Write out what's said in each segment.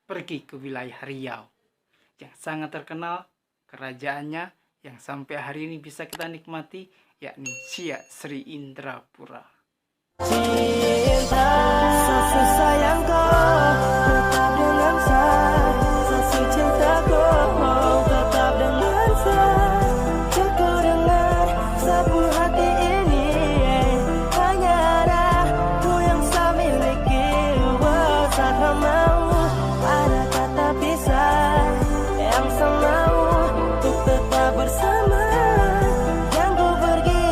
pergi ke wilayah Riau yang sangat terkenal kerajaannya yang sampai hari ini bisa kita nikmati, yakni Siak Sri Indrapura. Cinta satu sayangku tetap dengan saya, satu cintaku tetap dengan saya. Cukup dengar sapu hati ini, hanya ada ku yang saya miliki. Saat mau ada kata pisah, yang saya mau untuk tetap bersama. Yang ku pergi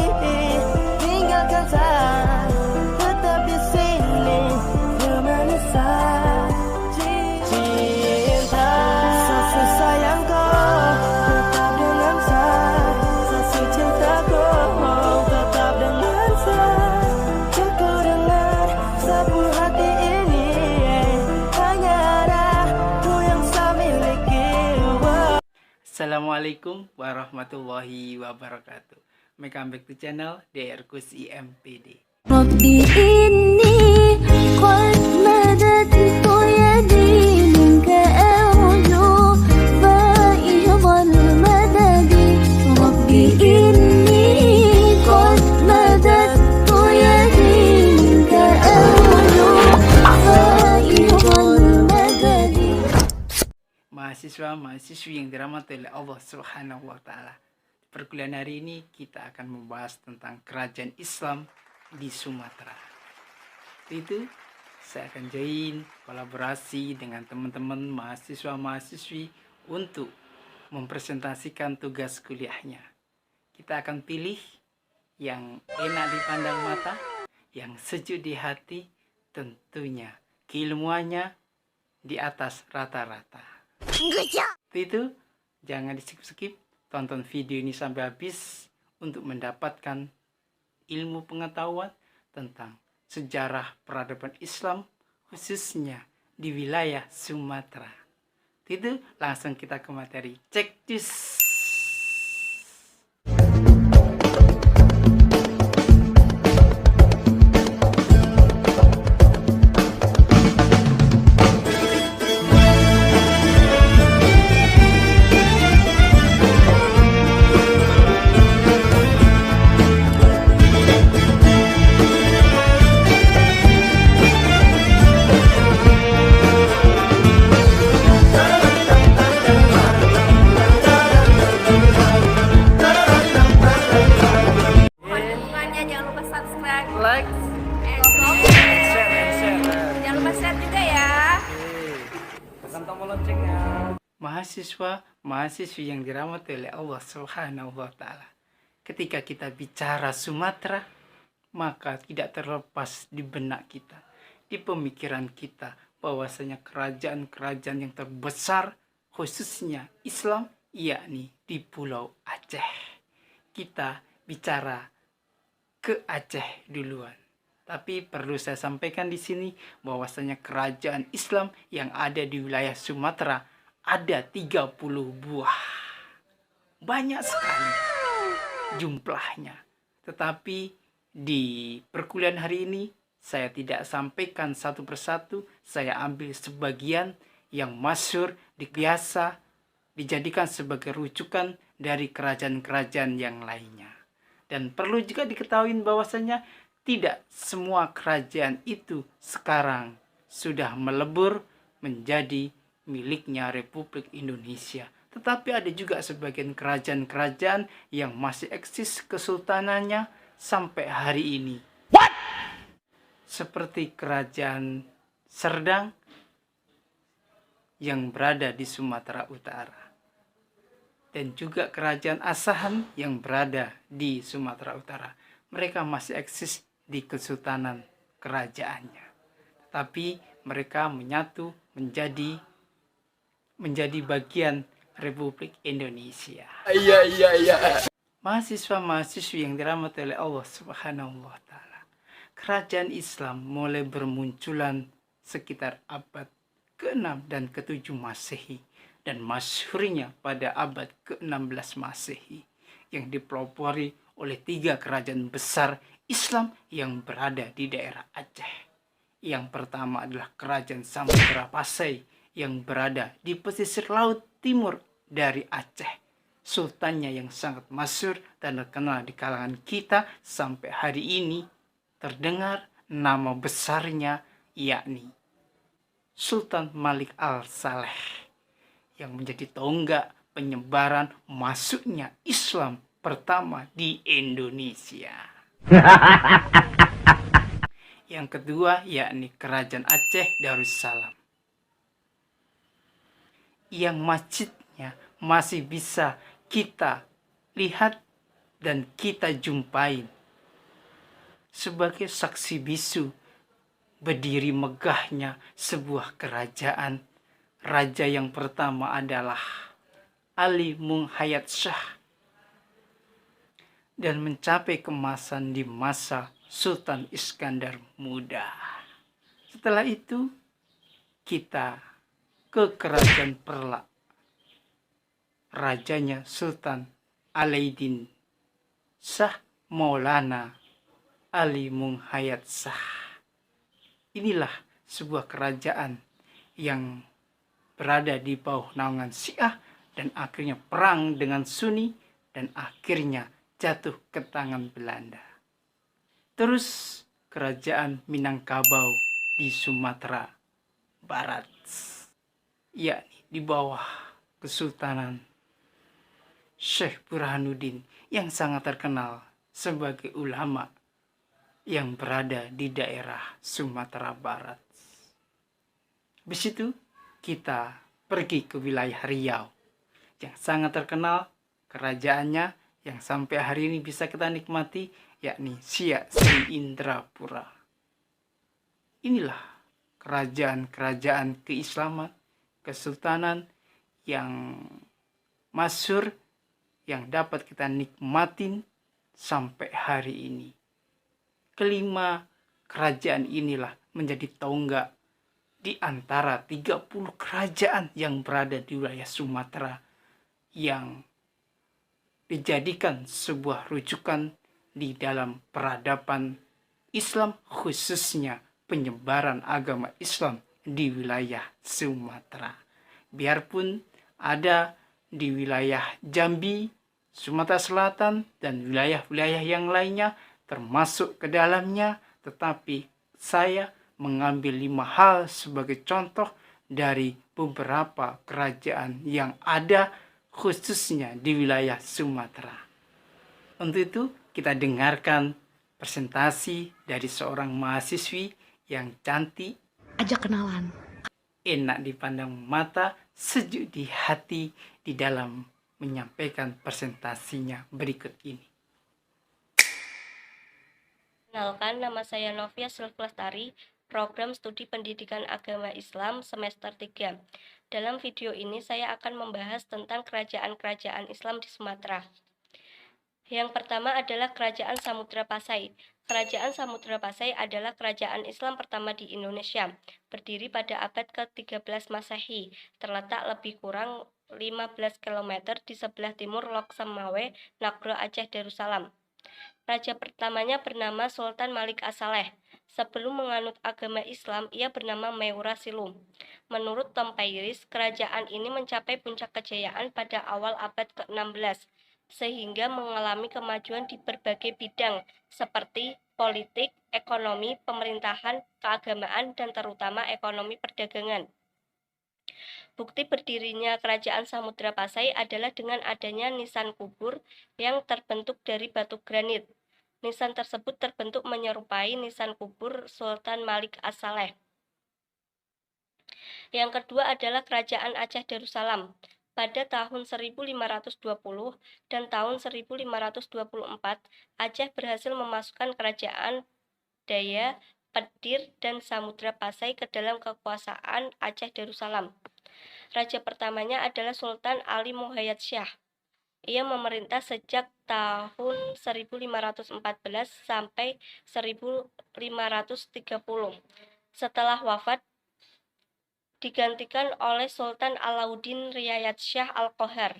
tinggalkan saya, tetap di sini menemani saya. Cinta satu sayangku tetap dengan saya, satu cintaku tetap dengan saya. Cukup dengar sapu hati ini, hanya ada ku yang saya miliki. Assalamualaikum warahmatullahi wabarakatuh. Welcome back to channel DR Kus IMPD. ربي إني قد مددت يدي منك أرجو فائض المدد. ربي إني قد مددت يدي منك أرجو فائض المدد. Mahasiswa-mahasiswi yang dirahmati oleh Allah Subhanahu wa Ta'ala. Perkuliahan hari ini kita akan membahas tentang kerajaan Islam di Sumatera. Itu saya akan join kolaborasi dengan teman-teman mahasiswa-mahasiswi untuk mempresentasikan tugas kuliahnya. Kita akan pilih yang enak dipandang mata, yang sejuk di hati, tentunya keilmuannya di atas rata-rata. Itu jangan di-skip, tonton video ini sampai habis untuk mendapatkan ilmu pengetahuan tentang sejarah peradaban Islam khususnya di wilayah Sumatera. Itu langsung kita ke materi. Cek cus. Jangan lupa subscribe, Like, comment, share. jangan lupa share juga ya. Tekan tombol loncengnya. Mahasiswa-mahasiswi yang dirahmati oleh Allah Subhanahu wa Ta'ala. Ketika kita bicara Sumatera, maka tidak terlepas di benak kita, di pemikiran kita, bahwasanya kerajaan-kerajaan yang terbesar khususnya Islam, yakni di Pulau Aceh. Kita bicara ke Aceh duluan. Tapi perlu saya sampaikan di sini bahwasanya kerajaan Islam yang ada di wilayah Sumatera ada 30 buah. Banyak sekali jumlahnya. Tetapi di perkuliahan hari ini saya tidak sampaikan satu persatu, saya ambil sebagian yang masyhur, biasa dijadikan sebagai rujukan dari kerajaan-kerajaan yang lainnya. Dan perlu juga diketahui bahwasanya tidak semua kerajaan itu sekarang sudah melebur menjadi miliknya Republik Indonesia. Tetapi ada juga sebagian kerajaan-kerajaan yang masih eksis kesultanannya sampai hari ini. Seperti kerajaan Serdang yang berada di Sumatera Utara. Dan juga kerajaan Asahan yang berada di Sumatera Utara. Mereka masih eksis di kesultanan kerajaannya. Tapi mereka menyatu menjadi bagian Republik Indonesia. Iya. Mahasiswa-mahasiswi yang dirahmati oleh Allah Subhanahu wa Ta'ala. Kerajaan Islam mulai bermunculan sekitar abad ke-6 dan ke-7 Masehi. Dan masyhurnya pada abad ke-16 Masehi yang dipelopori oleh 3 kerajaan besar Islam yang berada di daerah Aceh. Yang pertama adalah Kerajaan Samudra Pasai yang berada di pesisir laut timur dari Aceh. Sultannya yang sangat masyhur dan terkenal di kalangan kita sampai hari ini terdengar nama besarnya, yakni Sultan Malik Al-Saleh, yang menjadi tonggak penyebaran masuknya Islam pertama di Indonesia. Yang kedua yakni Kerajaan Aceh Darussalam, yang masjidnya masih bisa kita lihat dan kita jumpai sebagai saksi bisu berdiri megahnya sebuah kerajaan. Raja yang pertama adalah Ali Munghayat Shah, dan mencapai kemasan di masa Sultan Iskandar Muda. Setelah itu kita ke Kerajaan Perlak, rajanya Sultan Alaidin Shah Maulana Ali Munghayat Shah. Inilah sebuah kerajaan yang berada di bawah naungan Syiah dan akhirnya perang dengan Sunni dan akhirnya jatuh ke tangan Belanda. Terus Kerajaan Minangkabau di Sumatera Barat, yakni di bawah Kesultanan Syekh Burhanuddin yang sangat terkenal sebagai ulama yang berada di daerah Sumatera Barat. Habis itu kita pergi ke wilayah Riau yang sangat terkenal kerajaannya yang sampai hari ini bisa kita nikmati, yakni Siak Sri Indrapura. Inilah kerajaan-kerajaan keislaman, kesultanan yang masyhur yang dapat kita nikmatin sampai hari ini. Kelima kerajaan inilah menjadi tonggak di antara 30 kerajaan yang berada di wilayah Sumatera yang dijadikan sebuah rujukan di dalam peradaban Islam, khususnya penyebaran agama Islam di wilayah Sumatera. Biarpun ada di wilayah Jambi, Sumatera Selatan, dan wilayah-wilayah yang lainnya termasuk ke dalamnya, tetapi saya mengambil 5 hal sebagai contoh dari beberapa kerajaan yang ada khususnya di wilayah Sumatera. Untuk itu kita dengarkan presentasi dari seorang mahasiswi yang cantik, Ajak kenalan. enak dipandang mata, sejuk di hati di dalam menyampaikan presentasinya berikut ini. Kenalkan, nama saya Novia Sylvestari, program studi pendidikan agama Islam semester 3. Dalam video ini saya akan membahas tentang kerajaan-kerajaan Islam di Sumatera. Yang pertama adalah Kerajaan Samudra Pasai. Kerajaan Samudra Pasai adalah kerajaan Islam pertama di Indonesia, berdiri pada abad ke-13 Masehi, terletak lebih kurang 15 km di sebelah timur Lok Semawe, Nagro Aceh Darussalam. Raja pertamanya bernama Sultan Malik As-Saleh. Sebelum menganut agama Islam, ia bernama Meura Silum. Menurut Tom Pairis, kerajaan ini mencapai puncak kejayaan pada awal abad ke-16, sehingga mengalami kemajuan di berbagai bidang seperti politik, ekonomi, pemerintahan, keagamaan, dan terutama ekonomi perdagangan. Bukti berdirinya Kerajaan Samudra Pasai adalah dengan adanya nisan kubur yang terbentuk dari batu granit. Nisan tersebut terbentuk menyerupai nisan kubur Sultan Malik As-Saleh. Yang kedua adalah Kerajaan Aceh Darussalam. Pada tahun 1520 dan tahun 1524, Aceh berhasil memasukkan kerajaan Daya, Pedir, dan Samudra Pasai ke dalam kekuasaan Aceh Darussalam. Raja pertamanya adalah Sultan Ali Munghayat Shah. Ia memerintah sejak tahun 1514 sampai 1530. Setelah wafat, digantikan oleh Sultan Alauddin Riayat Shah Al-Qohar.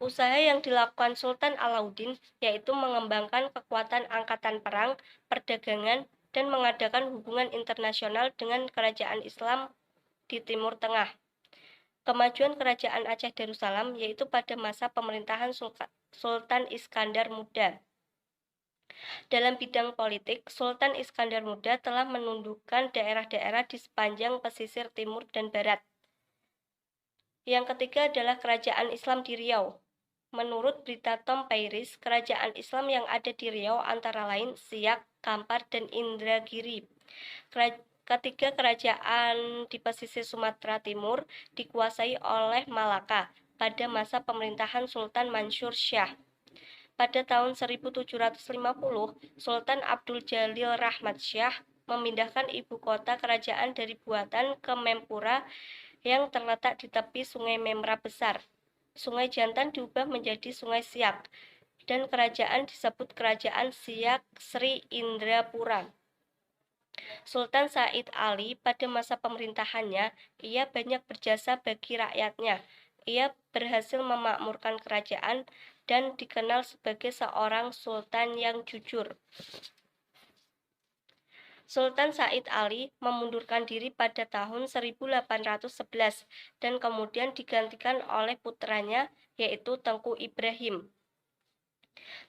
Usaha yang dilakukan Sultan Alauddin yaitu mengembangkan kekuatan angkatan perang, perdagangan, dan mengadakan hubungan internasional dengan kerajaan Islam di Timur Tengah. Kemajuan kerajaan Aceh Darussalam yaitu pada masa pemerintahan Sultan Iskandar Muda. Dalam bidang politik, Sultan Iskandar Muda telah menundukkan daerah-daerah di sepanjang pesisir timur dan barat. Yang ketiga adalah kerajaan Islam di Riau. Menurut berita Tom Pairis, kerajaan Islam yang ada di Riau antara lain Siak, Kampar, dan Indragiri. Ketiga kerajaan di pesisir Sumatera Timur dikuasai oleh Malaka pada masa pemerintahan Sultan Mansur Shah. Pada tahun 1750, Sultan Abdul Jalil Rahmat Shah memindahkan ibu kota kerajaan dari Buatan ke Mempura yang terletak di tepi Sungai Memra Besar. Sungai Jantan diubah menjadi Sungai Siak, dan kerajaan disebut Kerajaan Siak Sri Indrapura. Sultan Said Ali pada masa pemerintahannya, ia banyak berjasa bagi rakyatnya. Ia berhasil memakmurkan kerajaan dan dikenal sebagai seorang sultan yang jujur. Sultan Said Ali memundurkan diri pada tahun 1811 dan kemudian digantikan oleh putranya yaitu Tengku Ibrahim.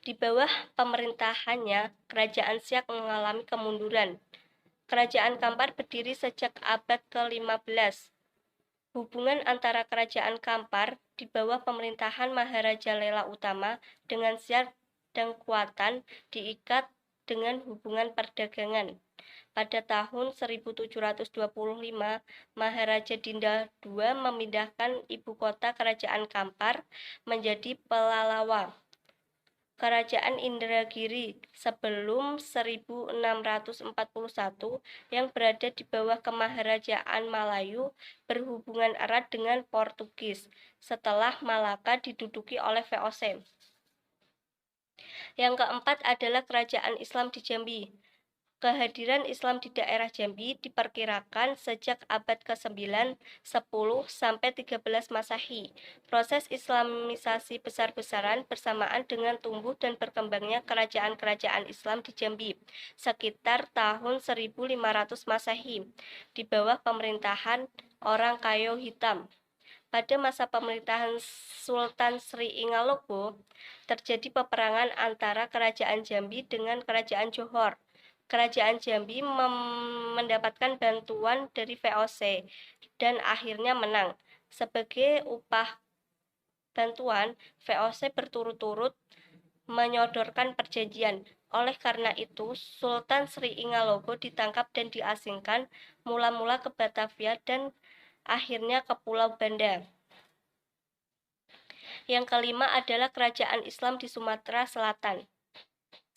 Di bawah pemerintahannya, kerajaan Siak mengalami kemunduran. Kerajaan Kampar berdiri sejak abad ke-15. Hubungan antara kerajaan Kampar di bawah pemerintahan Maharaja Lela Utama dengan Siak dan Kuantan diikat dengan hubungan perdagangan. Pada tahun 1725, Maharaja Dinda II memindahkan ibu kota kerajaan Kampar menjadi Pelalawa. Kerajaan Indragiri sebelum 1641 yang berada di bawah kemaharajaan Melayu berhubungan erat dengan Portugis setelah Malaka diduduki oleh VOC. Yang keempat adalah kerajaan Islam di Jambi. Kehadiran Islam di daerah Jambi diperkirakan sejak abad ke-9, 10, sampai 13 Masehi. Proses islamisasi besar-besaran bersamaan dengan tumbuh dan berkembangnya kerajaan-kerajaan Islam di Jambi sekitar tahun 1500 Masehi di bawah pemerintahan orang Kayo Hitam. Pada masa pemerintahan Sultan Sri Ingalogo, terjadi peperangan antara kerajaan Jambi dengan kerajaan Johor. Kerajaan Jambi mendapatkan bantuan dari VOC dan akhirnya menang. Sebagai upah bantuan, VOC berturut-turut menyodorkan perjanjian. Oleh karena itu, Sultan Sri Ingalogo ditangkap dan diasingkan mula-mula ke Batavia dan akhirnya ke Pulau Banda. Yang kelima adalah kerajaan Islam di Sumatera Selatan.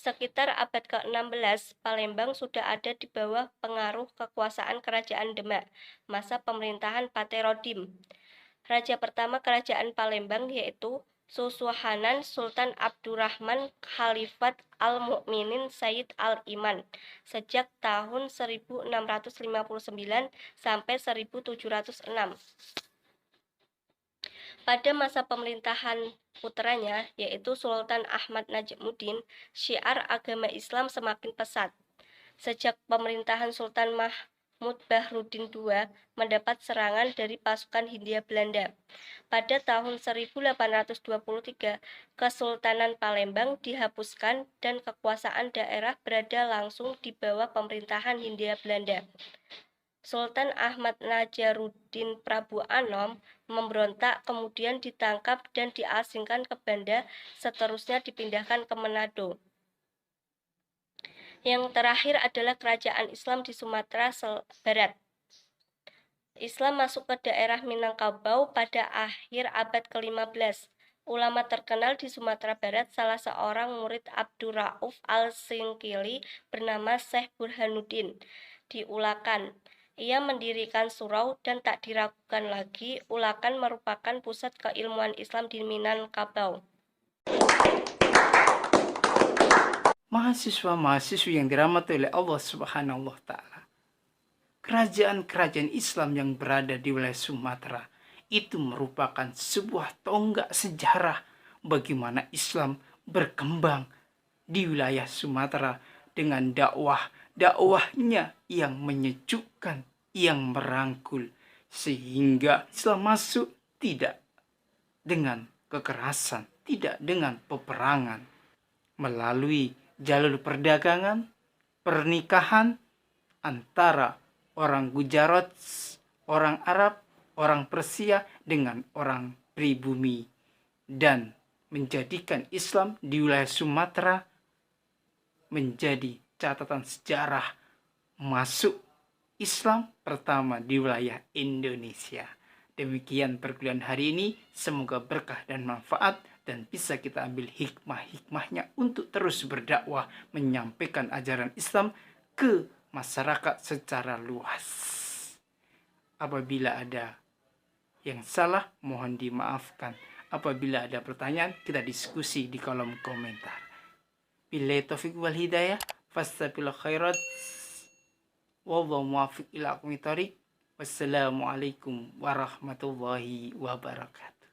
Sekitar abad ke-16, Palembang sudah ada di bawah pengaruh kekuasaan kerajaan Demak, masa pemerintahan Paterodim. Raja pertama kerajaan Palembang yaitu Susuhanan Sultan Abdurrahman Khalifat Al-Mu'minin Sayyid Al-Iman sejak tahun 1659 sampai 1706. Pada masa pemerintahan putranya, yaitu Sultan Ahmad Najmuddin, syiar agama Islam semakin pesat. Sejak pemerintahan Sultan Mahmud Bahruddin II mendapat serangan dari pasukan Hindia Belanda. Pada tahun 1823, Kesultanan Palembang dihapuskan dan kekuasaan daerah berada langsung di bawah pemerintahan Hindia Belanda. Sultan Ahmad Najaruddin Prabu Anom memberontak, kemudian ditangkap dan diasingkan ke Banda, seterusnya dipindahkan ke Manado. Yang terakhir adalah kerajaan Islam di Sumatera Barat. Islam masuk ke daerah Minangkabau pada akhir abad ke-15. Ulama terkenal di Sumatera Barat, salah seorang murid Abdur Rauf Al-Singkili bernama Syekh Burhanuddin di Ulakan. Ia mendirikan surau dan tak diragukan lagi, Ulakan merupakan pusat keilmuan Islam di Minangkabau. Mahasiswa-mahasiswi yang dirahmati oleh Allah Subhanahu wa Ta'ala, kerajaan-kerajaan Islam yang berada di wilayah Sumatera itu merupakan sebuah tonggak sejarah bagaimana Islam berkembang di wilayah Sumatera dengan dakwah dakwahnya yang menyejukkan, yang merangkul, sehingga Islam masuk tidak dengan kekerasan, tidak dengan peperangan, melalui jalur perdagangan, pernikahan antara orang Gujarat, orang Arab, orang Persia dengan orang pribumi, dan menjadikan Islam di wilayah Sumatera menjadi catatan sejarah masuk Islam pertama di wilayah Indonesia. Demikian perkuliahan hari ini, semoga berkah dan manfaat dan bisa kita ambil hikmah-hikmahnya untuk terus berdakwah menyampaikan ajaran Islam ke masyarakat secara luas. Apabila ada yang salah, mohon dimaafkan. Apabila ada pertanyaan, kita diskusi di kolom komentar. Billahi taufiq wal hidayah, fastabiqul khairat. Wallahu muwaffiq ila aqwamit thoriq. Wassalamualaikum warahmatullahi wabarakatuh.